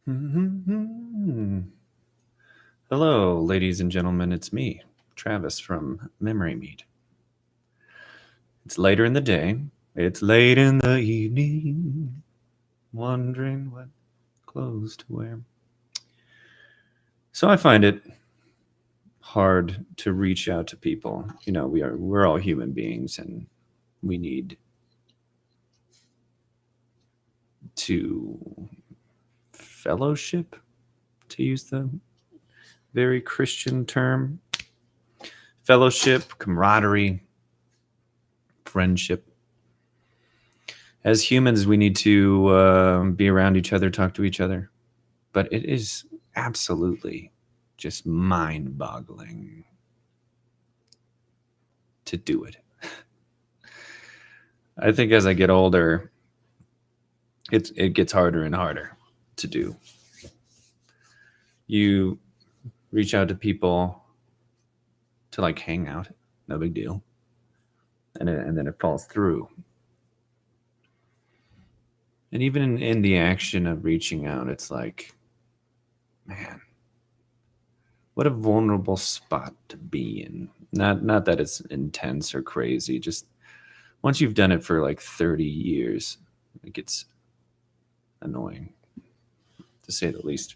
Mhm. Hello, ladies and gentlemen. It's me, Travis from Memory Meat. It's later in the day. It's late in the evening. Wondering what clothes to wear. So I find it hard to reach out to people. We're all human beings, and we need to fellowship, to use the very Christian term. Fellowship, camaraderie, friendship. As humans, we need to be around each other, talk to each other. But it is absolutely just mind-boggling to do it. I think as I get older, it gets harder and harder to do. You reach out to people to like hang out, no big deal, and then it falls through. And even in the action of reaching out, it's like, man, what a vulnerable spot to be in. Not that it's intense or crazy, just once you've done it for like 30 years, it gets annoying, to say the least.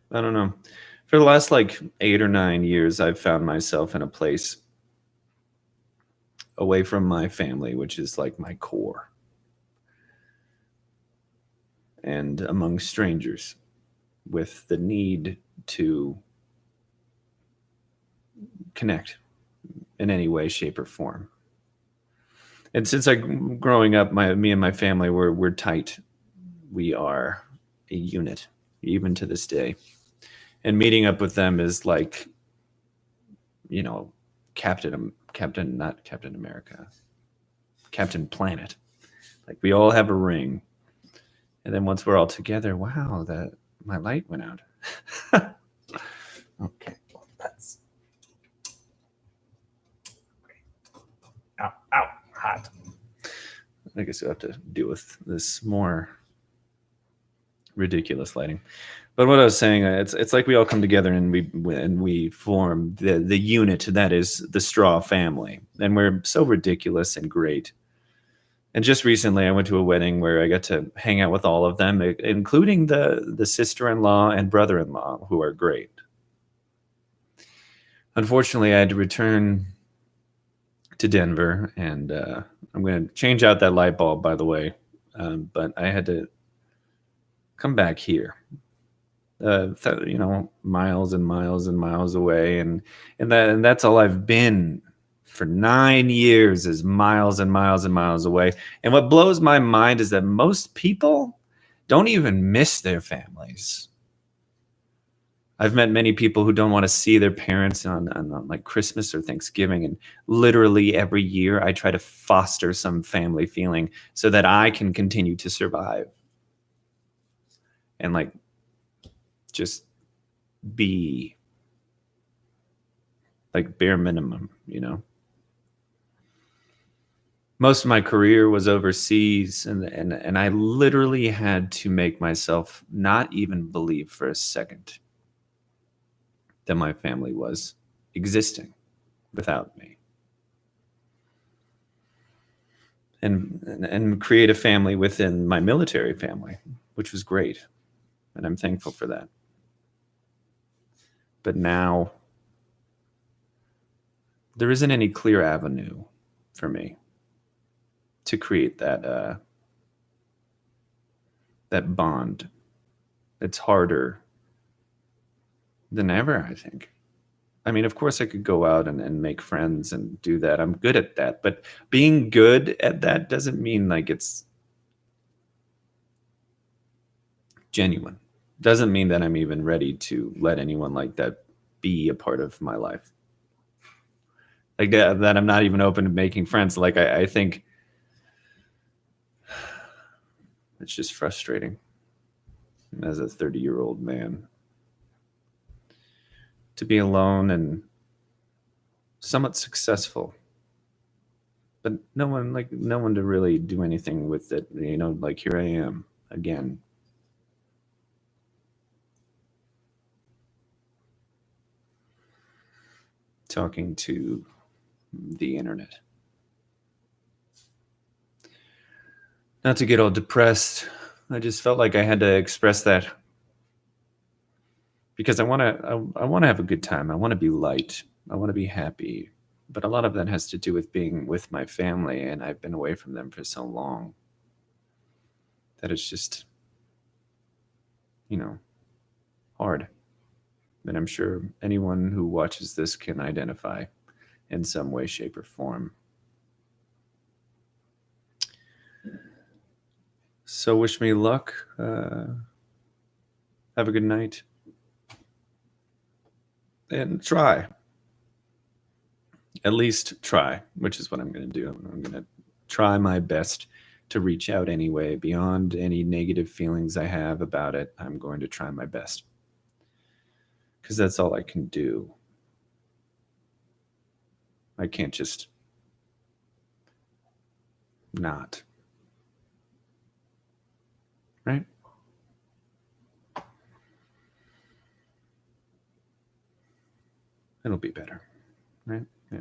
I don't know. For the last like 8 or 9 years, I've found myself in a place away from my family, which is like my core, and among strangers with the need to connect in any way, shape, or form. And since growing up, me and my family we're tight. We are a unit, even to this day. And meeting up with them is like, you know, not Captain America, Captain Planet. Like we all have a ring, and then once we're all together, wow, that my light went out. Okay, that's ow, ow, hot. I guess we'll have to deal with this more ridiculous lighting. But what I was saying, it's like we all come together and we form the unit that is the Straw family, and we're so ridiculous and great. And just recently, I went to a wedding where I got to hang out with all of them, including the sister-in-law and brother-in-law, who are great. Unfortunately, I had to return to Denver, and I'm going to change out that light bulb, by the way. But I had to come back here, miles and miles and miles away, and that's all I've been for 9 years, is miles and miles and miles away. And what blows my mind is that most people don't even miss their families. I've met many people who don't want to see their parents on like Christmas or Thanksgiving, and literally every year I try to foster some family feeling so that I can continue to survive and like just be like bare minimum, you know. Most of my career was overseas, and I literally had to make myself not even believe for a second that my family was existing without me, and create a family within my military family, which was great, and I'm thankful for that. But now there isn't any clear avenue for me to create that bond. It's harder than ever, I think. I mean, of course, I could go out and make friends and do that. I'm good at that. But being good at that doesn't mean like it's genuine. Doesn't mean that I'm even ready to let anyone like that be a part of my life. Like that I'm not even open to making friends. Like I think it's just frustrating as a 30-year-old man to be alone and somewhat successful, but no one to really do anything with it. Like here I am again. Talking to the internet. Not to get all depressed. I just felt like I had to express that because I want to have a good time. I want to be light. I want to be happy. But a lot of that has to do with being with my family, and I've been away from them for so long that it's just, you know, hard. And I'm sure anyone who watches this can identify in some way, shape, or form. So wish me luck. Have a good night. And try. At least try, which is what I'm going to do. I'm going to try my best to reach out anyway. Beyond any negative feelings I have about it, I'm going to try my best. Because that's all I can do. I can't just not. Right? It'll be better. Right? Yeah.